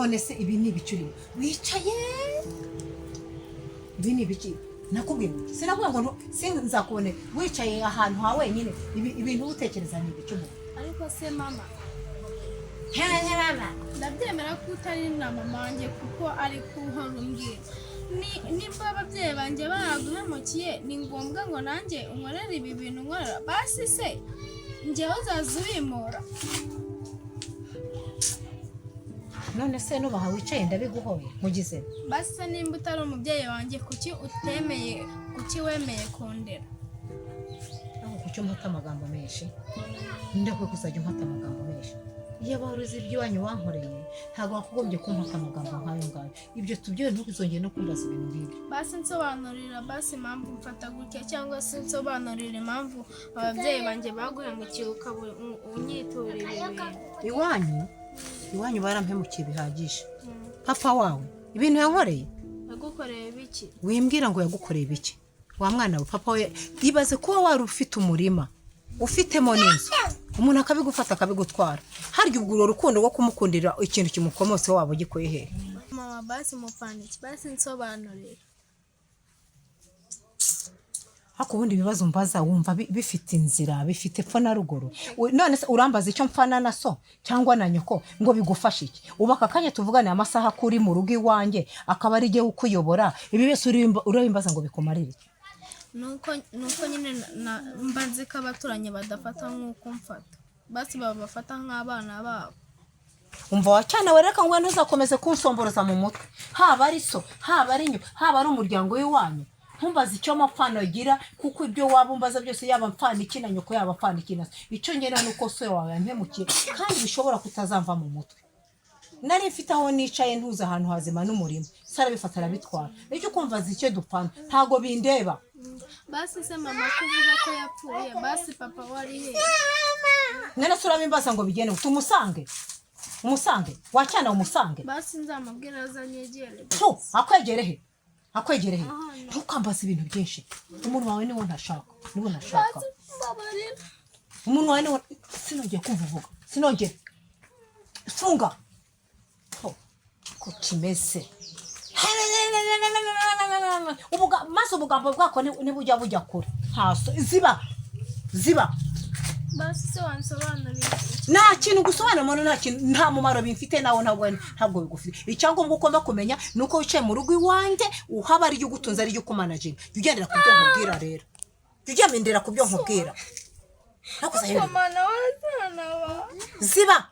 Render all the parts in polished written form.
none se ibi ni ibicuri wicaye ibi ni ibiki nakubwiye sinavuga ngo sinzakubone wicaye ahantu ha wenyine ibintu utekereza ni ibiki ariko se mama mama ndabyemera ko utari na mama wanjye kuko ari kuhora umbwira nimba ababyeyi banjye baraguhemukiye ni ngombwa ngo nanjye unkorere ibi bintu nkorera basi se njyewe uzaza ubimura none se nubaha wicaye ndabiguhoye mugize basi se nimba utari umubyeyi wanjye kuki wemeye kundera kuki umuhata amagambo menshi ndakwiye kuzajya umuhata amagambo menshi iyo abaruzi iby'iwanyu wankoreye ntabwo wakugombye kumuhata amagambo nk'ayo ngayo ibyo tubyewe ntukizongere no kumbaza ibintu nk'ibyo basi nsobanurira basi impamvu mfata gutya cyangwa se nsobanurira impamvu ababyeyi banjye baguhemukiye ukaba unyiturira ibintu iwanyu barampemukiye bihagije papa wawe ibintu yankoreye yagukoreye biki wimbwira ngo yagukoreye biki wa mwana we papa we ibaze kuba wari ufite umurima ufitemo n'inzu umuntu akabigufata akabigutwara harya ubwo urukundo rwo kumukundira ikintu kimukomose wabo gikoye he mama basi mupandiki basi nsobanurira hako ubundi ibibazo mbaza wumva bifite inzira bifite epfo na ruguru none se urambaza icyo mfana na so cyangwa na nyoko ngo bigufashe iki ubaka kanya tuvugane amasaha kuri mu rugo iwanjye akaba ari giye ukuyobora ibi bese urabimbaza ngo bikumarire nuko nyine mbanze ko abaturanyi badafata nk'uko mfata basi baba bafata nk'abana babo umva wacana wereka ngo ntuzakomeze kunsomboroza mu mutwe haba ari so haba ari nyo haba ari umuryango w'iwanyu ntumbaze icyo mapfano agira kuko ibyo waba umbaza byose yaba mpfana ikina nyoko yaba mpfana ikina icyo ngena nuko so wawe yampemukiye kandi bishobora kutazamva mu mutwe nari mfite aho nicaye ntuza ahantu hazima n'umurimo sara bifata arabitwara nicyo kumvaza icyo dupfana ntago bindeba basi se mama kuvuga ko yapfuye basi papa wari he nene sura bimbaza ngo bigene tumusange wacana umusange basi nzamubwira azanyegere akwegere he ntukambaza ibintu byinshi umuntu wawe niwo ntashaka umuntu wawe niwo sinongeye kumva uvuga sinongeye funga ko kimeze maze ubugambo bwako nibujya bujya kure ntaso ziba basi se wansobanurira nta kintu gusobanura nta mumaro bimfite nawo ntabwo bigufite icyangombwa ugomba kumenya nuko wicaye mu rugo iwanjye uhaba ari ryo gutunza ari ryo kumanaging ugendera ku byo nkubwira rero ugendera ku byo nkubwira ziba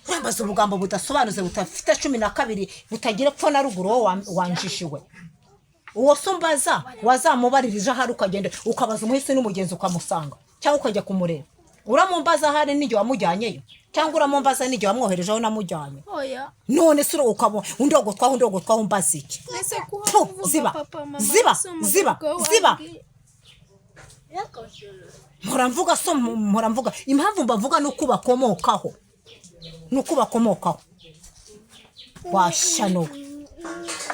wambaza ubugambo budasobanuze butafite 12 butagira pfo na ruguru wowe wanjishiwe uwo sombaza wazamubaririje hari ukagenda ukabaza umuhisi n'umugenzi ukamusanga cyangwa ukajya kumureba uramumbaza hari n'ijye wamujyanyeyo cyangwa uramumbaza n'ijye wamwoherejeho namujyanye oya none sura ukabo undogotwaho mbaza iki ziba muramvuga impamvu mbavuga nuko bakomokaho washano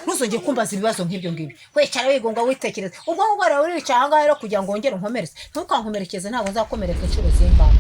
ntuzongeye kumbaza ibibazo nk'ibyo ngibyo wicara wigunga witekereza ubwo ngubwo rero uricara ahangaha rero kugira ngo wongere unkomereze ntukankomerekeze ntabwo nzakomereka inshuro zingana